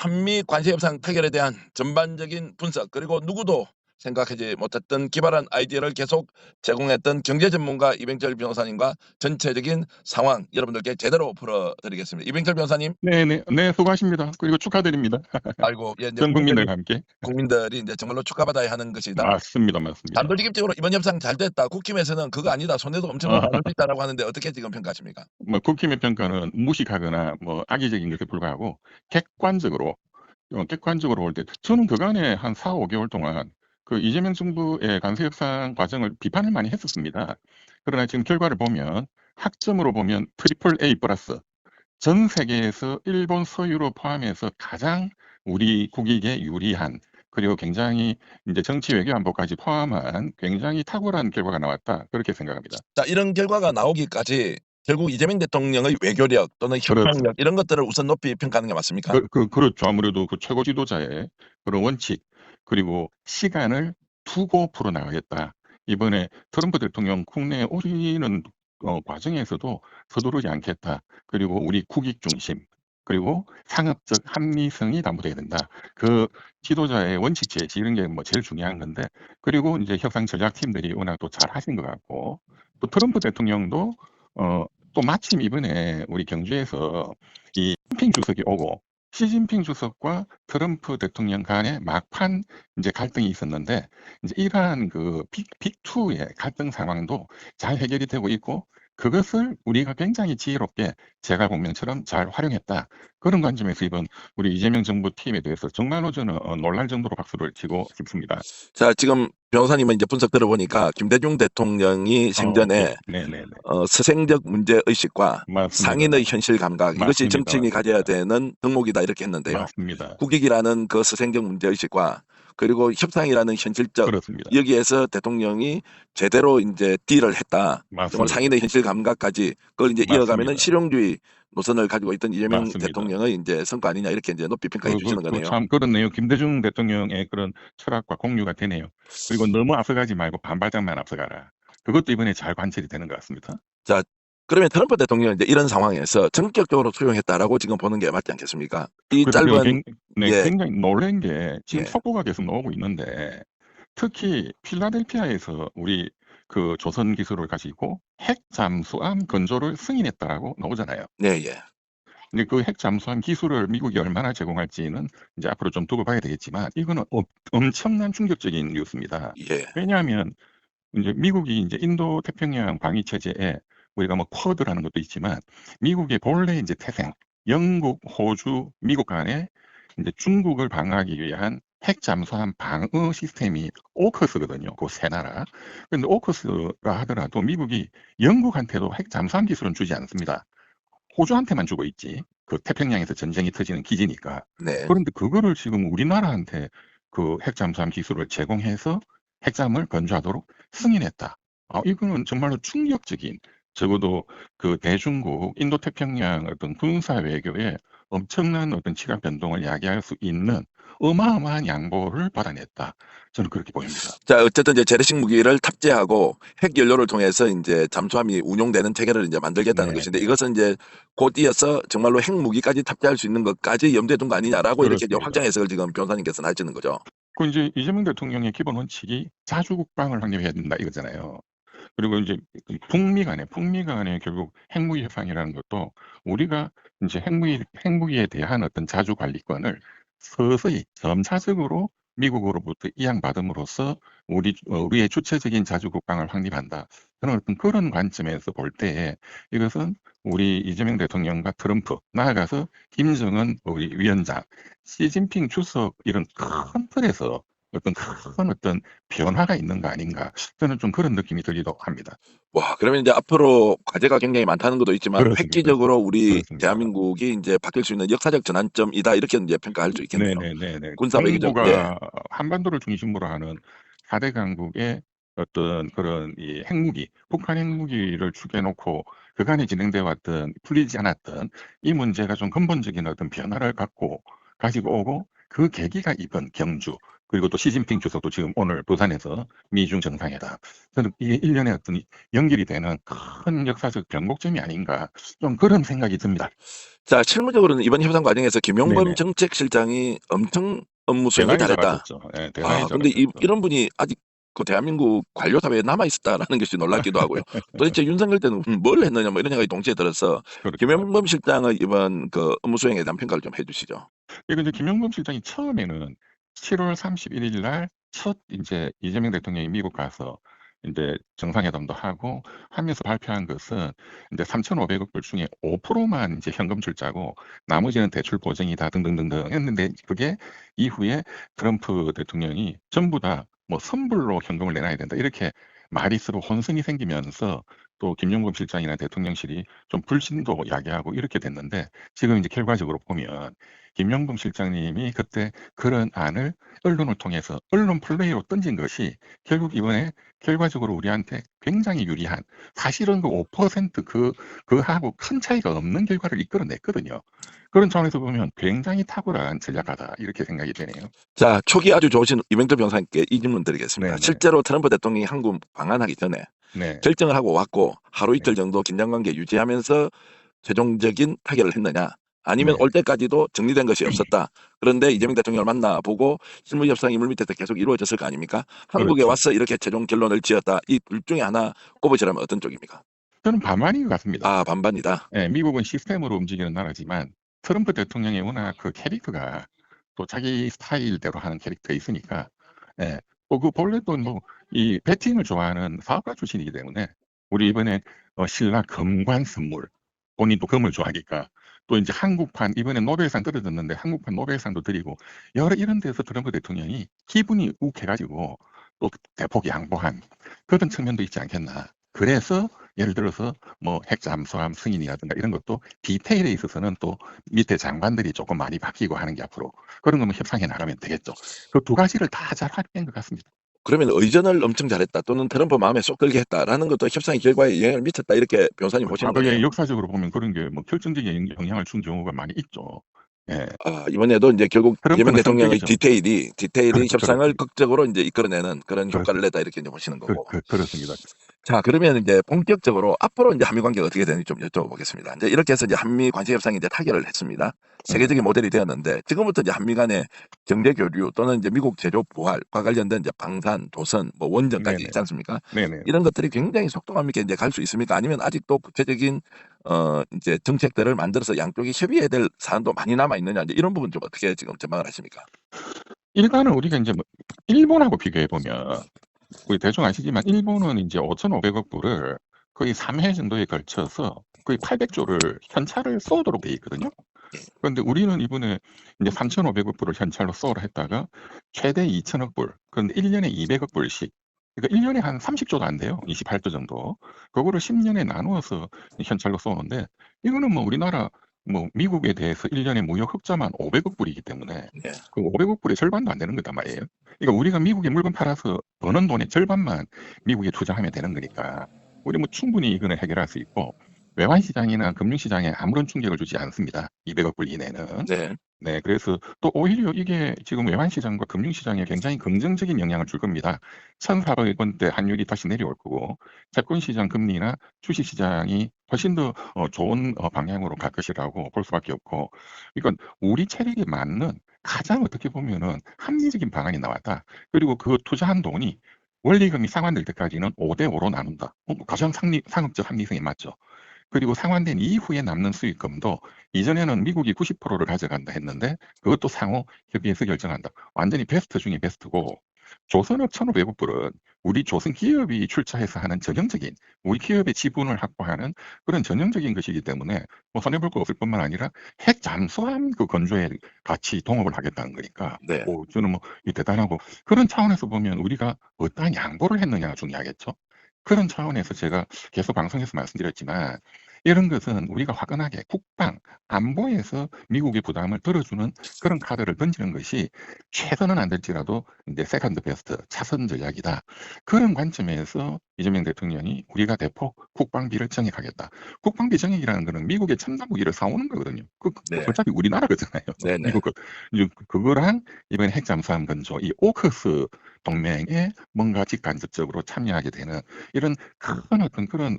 한미 관세 협상 타결에 대한 전반적인 분석 그리고 누구도 생각하지 못했던 기발한 아이디어를 계속 제공했던 경제 전문가 이병철 변호사님과 전체적인 상황 여러분들께 제대로 풀어드리겠습니다. 이병철 변호사님. 네네. 네, 수고하십니다. 그리고 축하드립니다. 아이고, 예, 이제 전 국민들과 함께. 국민들이 이제 정말로 축하받아야 하는 것이다. 맞습니다. 맞습니다. 단도직입적으로 이번 협상 잘 됐다. 국힘에서는 그거 아니다. 손해도 엄청 많을 수 있다라고 하는데 어떻게 지금 평가하십니까? 뭐 국힘의 평가는 무식하거나 뭐 악의적인 것에 불과하고 객관적으로 볼 때 저는 그간에 한 4-5개월 동안 그 이재명 정부의 관세 협상 과정을 비판을 많이 했었습니다. 그러나 지금 결과를 보면 학점으로 보면 트리플 A 플러스 전 세계에서 일본, 서유럽 포함해서 가장 우리 국익에 유리한 그리고 굉장히 이제 정치 외교 안보까지 포함한 굉장히 탁월한 결과가 나왔다. 그렇게 생각합니다. 자, 이런 결과가 나오기까지 결국 이재명 대통령의 외교력 또는 그렇죠. 협상력 이런 것들을 우선 높이 평가하는 게 맞습니까? 그렇죠. 아무래도 그 최고 지도자의 그런 원칙 그리고 시간을 두고 풀어나가겠다. 이번에 트럼프 대통령 국내에 오시는 과정에서도 서두르지 않겠다. 그리고 우리 국익 중심 그리고 상업적 합리성이 담보돼야 된다. 그 지도자의 원칙 제시 이런 게 뭐 제일 중요한 건데 그리고 이제 협상 전략팀들이 워낙 또 잘하신 것 같고 또 트럼프 대통령도 또 마침 이번에 우리 경주에서 이 시진핑 주석이 오고 시진핑 주석과 트럼프 대통령 간에 막판 이제 갈등이 있었는데 이제 이러한 그 빅2의 갈등 상황도 잘 해결이 되고 있고 그것을 우리가 굉장히 지혜롭게 제갈공명처럼 잘 활용했다. 그런 관점에서 이번 우리 이재명 정부 팀에 대해서 정말로 저는 놀랄 정도로 박수를 치고 싶습니다. 자, 지금 변호사님은 이제 분석 들어보니까 김대중 대통령이 생전에 네네네. 서생적 문제 의식과 맞습니다. 상인의 현실 감각 이것이 맞습니다. 정치인이 가져야 맞습니다. 되는 덕목이다 이렇게 했는데요. 맞습니다. 국익이라는 그 서생적 문제 의식과 그리고 협상이라는 현실적 그렇습니다. 여기에서 대통령이 제대로 이제 딜을 했다. 정말 맞습니다. 상인의 현실 감각까지 그걸 이제 이어가면은 맞습니다. 실용주의 노선을 가지고 있던 이재명 맞습니다. 대통령의 이제 성과 아니냐 이렇게 이제 높이 평가해 주시는 거네요. 참 그렇네요. 김대중 대통령의 그런 철학과 공유가 되네요. 그리고 너무 앞서가지 말고 반발짝만 앞서가라. 그것도 이번에 잘 관철이 되는 것 같습니다. 자, 그러면 트럼프 대통령은 이제 이런 상황에서 전격적으로 수용했다라고 지금 보는 게 맞지 않겠습니까? 이 그래서 제가 짧은 예, 굉장히 놀란 게 지금 예. 속보가 계속 나오고 있는데 특히 필라델피아에서 우리 그 조선 기술을 가지고 핵 잠수함 건조를 승인했다라고 나오잖아요. 네, 예. 근데 그 핵 잠수함 기술을 미국이 얼마나 제공할지는 이제 앞으로 좀 두고 봐야 되겠지만 이거는 엄청난 충격적인 뉴스입니다. 예. 왜냐하면 이제 미국이 이제 인도 태평양 방위 체제에 우리가 뭐 쿼드라는 것도 있지만 미국의 본래 이제 태생 영국, 호주, 미국 간에 이제 중국을 방어하기 위한 핵 잠수함 방어 시스템이 오커스거든요. 그 세 나라. 근데 오커스라 하더라도 미국이 영국한테도 핵 잠수함 기술은 주지 않습니다. 호주한테만 주고 있지. 그 태평양에서 전쟁이 터지는 기지니까. 네. 그런데 그거를 지금 우리나라한테 그 핵 잠수함 기술을 제공해서 핵잠을 건조하도록 승인했다. 이거는 정말로 충격적인 적어도 그 대중국 인도 태평양 어떤 군사 외교에 엄청난 어떤 지각 변동을 야기할 수 있는 어마어마한 양보를 받아냈다. 저는 그렇게 보입니다. 자, 어쨌든 이제 재래식 무기를 탑재하고 핵 연료를 통해서 이제 잠수함이 운용되는 체계를 이제 만들겠다는 네, 것인데 이것은 이제 곧 이어서 정말로 핵 무기까지 탑재할 수 있는 것까지 염두에 둔 거 아니냐라고 이렇게 이제 그렇습니다. 확장 해석을 지금 변호사님께서는 하시는 거죠. 그 이제 이재명 대통령의 기본 원칙이 자주 국방을 확립해야 된다 이거잖아요. 그리고 이제 북미 간에 결국 핵무기 협상이라는 것도 우리가 이제 핵무기에 대한 어떤 자주 관리권을 서서히 점차적으로 미국으로부터 이양받음으로써 우리의 주체적인 자주 국방을 확립한다. 저는 어떤 그런 관점에서 볼 때 이것은 우리 이재명 대통령과 트럼프 나아가서 김정은 우리 위원장, 시진핑 주석 이런 큰 틀에서 어떤 변화가 있는 거 아닌가. 저는 좀 그런 느낌이 들기도 합니다. 와, 그러면 이제 앞으로 과제가 굉장히 많다는 것도 있지만 그렇습니다. 획기적으로 우리 그렇습니다. 대한민국이 이제 바뀔 수 있는 역사적 전환점이다 이렇게 이제 평가할 수 있겠네요. 네네네네. 군사 외교적 예. 정부가 한반도를 중심으로 하는 4대 강국의 어떤 그런 이 핵무기, 북한 핵무기를 죽여놓고 그간에 진행되어 왔던 풀리지 않았던 이 문제가 좀 근본적인 어떤 변화를 가지고 오고 그 계기가 이번 경주 그리고 또 시진핑 주석도 지금 오늘 부산에서 미중 정상회담. 저는 이게 일련의 어떤 연결이 되는 큰 역사적 변곡점이 아닌가 좀 그런 생각이 듭니다. 자, 실무적으로는 이번 협상 과정에서 김용범 네네. 정책실장이 엄청 업무 수행을 대단히 잘했다. 잘하셨죠. 예, 대단히 근데 잘하셨죠. 이런 분이 아직 그 대한민국 관료 사회에 남아 있었다라는 것이 놀랍기도 하고요. 도대체 윤석열 때는 뭘 했느냐 뭐 이런 생각이 동시에 들어서 그렇죠. 김용범 실장의 이번 그 업무 수행에 대한 평가를 좀 해주시죠. 이거 이제 김용범 실장이 처음에는 7월 31일 날 첫 이제 이재명 대통령이 미국 가서 인제 정상회담도 하고 하면서 발표한 것은 인제 3,500억 불 중에 5%만 인제 현금 출자고 나머지는 대출 보증이다 등등등등 했는데 그게 이후에 트럼프 대통령이 전부 다 뭐 "선불로 현금을 내놔야 된다." 이렇게 말이 서로 혼선이 생기면서 또 김용범 실장이나 대통령실이 좀 불신도 야기하고 이렇게 됐는데 지금 인제 결과적으로 보면 김용범 실장님이 그때 그런 안을 언론을 통해서 언론 플레이로 던진 것이 결국 이번에 결과적으로 우리한테 굉장히 유리한 사실은 그 5% 그하고 큰 차이가 없는 결과를 이끌어냈거든요. 그런 차원에서 보면 '굉장히 탁월한 전략가다.' 이렇게 생각이 되네요. 자, 촉이 아주 좋으신 이명철 변호사님께 이 질문 드리겠습니다. 네네. 실제로 트럼프 대통령이 한국 방한하기 전에 네. 결정을 하고 왔고 하루 네. 이틀 정도 긴장관계 유지하면서 최종적인 타결을 했느냐? 아니면 네. 올 때까지도 정리된 것이 없었다. 그런데 이재명 대통령을 만나보고 실무 협상이 물밑에서 계속 이루어졌을 거 아닙니까? 한국에 그렇죠. 와서 이렇게 최종 결론을 지었다. 이 둘 중에 하나 꼽으시라면 어떤 쪽입니까? 저는 반반인 것 같습니다. 반반이다. 예, 미국은 시스템으로 움직이는 나라지만 트럼프 대통령이 워낙 그 캐릭터가 또 자기 스타일대로 하는 캐릭터가 있으니까 예. 그 본래도 뭐 이 배팅을 좋아하는 사업가 출신이기 때문에 우리 이번에 신라 금관 선물 본인도 금을 좋아하니까 또 인제 한국판 이번에 노벨상 떨어졌는데 한국판 노벨상도 드리고 여러 이런 데서 트럼프 대통령이 기분이 욱해 가지고 또 대폭 양보한 그런 측면도 있지 않겠나. 그래서 예를 들어서 뭐 핵 잠수함 승인이라든가 이런 것도 디테일에 있어서는 또 밑에 장관들이 조금 많이 바뀌고 하는 게 앞으로 그런 거면 협상해 나가면 되겠죠. 그 두 가지를 다 잘 활용한 것 같습니다. 그러면 의전을 엄청 잘했다. 또는 트럼프 마음에 쏙 들게 했다라는 것도 협상의 결과에 영향을 미쳤다. 이렇게 변호사님 그 보시는 거네요. 과거에 역사적으로 보면 그런 게 뭐 결정적인 영향을 준 경우가 많이 있죠. 예. 이번에도 이제 결국 이재명 트럼프는 대통령의 성격이죠. 디테일이 그렇죠, 협상을 그렇습니다. 극적으로 인제 이끌어내는 그런 효과를 그렇습니다. 냈다 이렇게 이제 보시는 거고. 그렇습니다. 자, 그러면 이제 본격적으로 앞으로 인제 한미 관계가 어떻게 되는지 좀 여쭤보겠습니다. 인제 이렇게 해서 이제 한미 관세 협상이 이제 타결을 했습니다. 네네. 세계적인 모델이 되었는데 지금부터 이제 한미 간의 경제 교류 또는 이제 미국 제조 부활과 관련된 이제 방산, 조선, 뭐 원전까지 네네. 있지 않습니까? 네네. 이런 것들이 굉장히 속도감 있게 인제 갈 수 있습니까? 아니면 아직도 구체적인 인제 정책들을 만들어서 양쪽이 협의해야 될 사안도 많이 남아 있느냐 이제 이런 부분 좀 어떻게 지금 전망을 하십니까? 일단은 우리가 인제 뭐 일본하고 비교해 보면 우리 대충 아시지만 일본은 인제 5,500억 불을 거의 3회 정도에 걸쳐서 거의 800조를 현찰을 쏘도록 돼 있거든요. 그런데 우리는 이번에 인제 3,500억 불을 현찰로 쏘라 했다가 최대 2,000억 불 그런데 1 년에 200억 불씩 그러니까 1 년에 한 30조도 안 돼요. 28조 정도. 그거를 10 년에 나누어서 이 현찰로 쏘는데 이거는 뭐 우리나라 뭐 미국에 대해서 1 년에 무역 흑자만 500억 불이기 때문에 네. 그 500억 불의 절반도 안 되는 거단 말이에요. 그러니까 우리가 미국에 물건 팔아서 버는 돈의 절반만 미국에 투자하면 되는 거니까 우리 뭐 충분히 이거는 해결할 수 있고 외환 시장이나 금융 시장에 아무런 충격을 주지 않습니다. 200억 불 이내는. 네. 네. 그래서 또 오히려 이게 지금 외환 시장과 금융 시장에 굉장히 긍정적인 영향을 줄 겁니다. 1,400 원대 환율이 다시 내려올 거고 채권 시장 금리나 주식 시장이 훨씬 더 좋은 방향으로 갈 것이라고 볼 수밖에 없고 이건 우리 체력에 맞는 가장 어떻게 보면은 합리적인 방안이 나왔다. 그리고 그 투자한 돈이 원리금이 상환될 때까지는 5대 5로 나눈다. 가장 상업적 합리성이 맞죠. 그리고 상환된 이후에 남는 수익금도 이전에는 미국이 90%를 가져간다 했는데 그것도 상호 협의해서 결정한다. 완전히 베스트 중에 베스트고 조선업 1,500억 불은 우리 조선 기업이 출자해서 하는 전형적인 우리 기업의 지분을 확보하는 그런 전형적인 것이기 때문에 뭐 손해볼 거 없을 뿐만 아니라 핵 잠수함 그 건조에 같이 동업을 하겠다는 거니까 네. 저는 뭐 이 대단하고 그런 차원에서 보면 우리가 어떠한 양보를 했느냐가 중요하겠죠. 그런 차원에서 제가 계속 방송에서 말씀드렸지만 이런 것은 우리가 화끈하게 국방, 안보에서 미국의 부담을 들어주는 그런 카드를 던지는 것이 최선은 안 될지라도 이제 세컨드 베스트, 차선 전략이다. 그런 관점에서 이재명 대통령이 우리가 대폭 국방비를 정액하겠다. 국방비 정액이라는 거는 미국의 첨단 무기를 사오는 거거든요. 네. 어차피 우리나라 거잖아요. 네네. 미국 그거랑 이번 핵 잠수함 건조, 이 오커스 동맹에 뭔가 직간접적으로 참여하게 되는 이런 큰 그런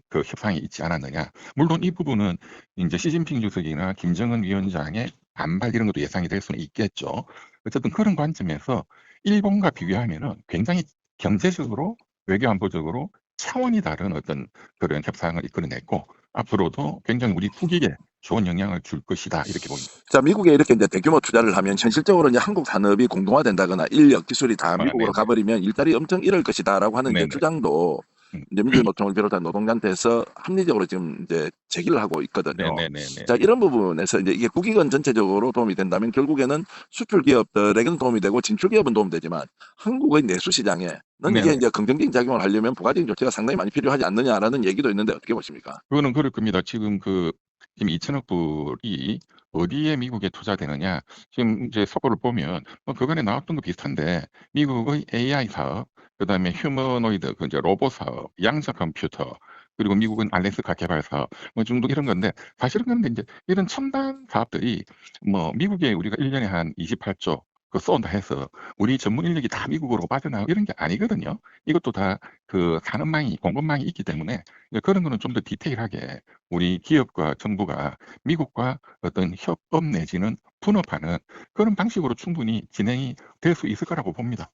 그 협상이 있지 않았느냐. 물론 이 부분은 이제 시진핑 주석이나 김정은 위원장의 반발 이런 것도 예상이 될 수는 있겠죠. 어쨌든 그런 관점에서 일본과 비교하면은 굉장히 경제적으로 외교 안보적으로 차원이 다른 어떤 그런 협상을 이끌어냈고 앞으로도 굉장히 우리 국익에 좋은 영향을 줄 것이다 이렇게 보입니다. 자, 미국에 이렇게 이제 대규모 투자를 하면 현실적으로 이제 한국 산업이 공동화된다거나 인력, 기술이 다 미국으로 네네. 가버리면 일자리 엄청 잃을 것이다라고 하는 이제 네네. 주장도 이제 민주노총을 비롯한 노동단체에서 합리적으로 지금 이제 제기를 하고 있거든요. 네네네네. 자, 이런 부분에서 이제 이게 국익은 전체적으로 도움이 된다면 결국에는 수출 기업들에게는 도움이 되고 진출 기업은 도움이 되지만 한국의 내수 시장에는 이게 네네. 이제 긍정적인 작용을 하려면 부가적인 조치가 상당히 많이 필요하지 않느냐라는 얘기도 있는데 어떻게 보십니까? 그거는 그럴 겁니다. 지금 지금 2천억 불이 어디에 미국에 투자되느냐. 지금 이제 속보를 보면 그간에 나왔던 거 비슷한데 미국의 AI 사업, 그다음에 휴머노이드 이제 로봇 사업, 양자 컴퓨터, 그리고 미국은 알래스카 개발 사업 중도 이런 건데 사실은 그런데 이제 이런 첨단 사업들이 미국에 우리가 1년에 한 28조 쏜다 해서 우리 전문 인력이 다 미국으로 빠져나가고 이런 게 아니거든요. 이것도 다 산업망이 공급망이 있기 때문에 그런 거는 좀 더 디테일하게 우리 기업과 정부가 미국과 어떤 협업 내지는 분업하는 그런 방식으로 충분히 진행이 될 수 있을 거라고 봅니다.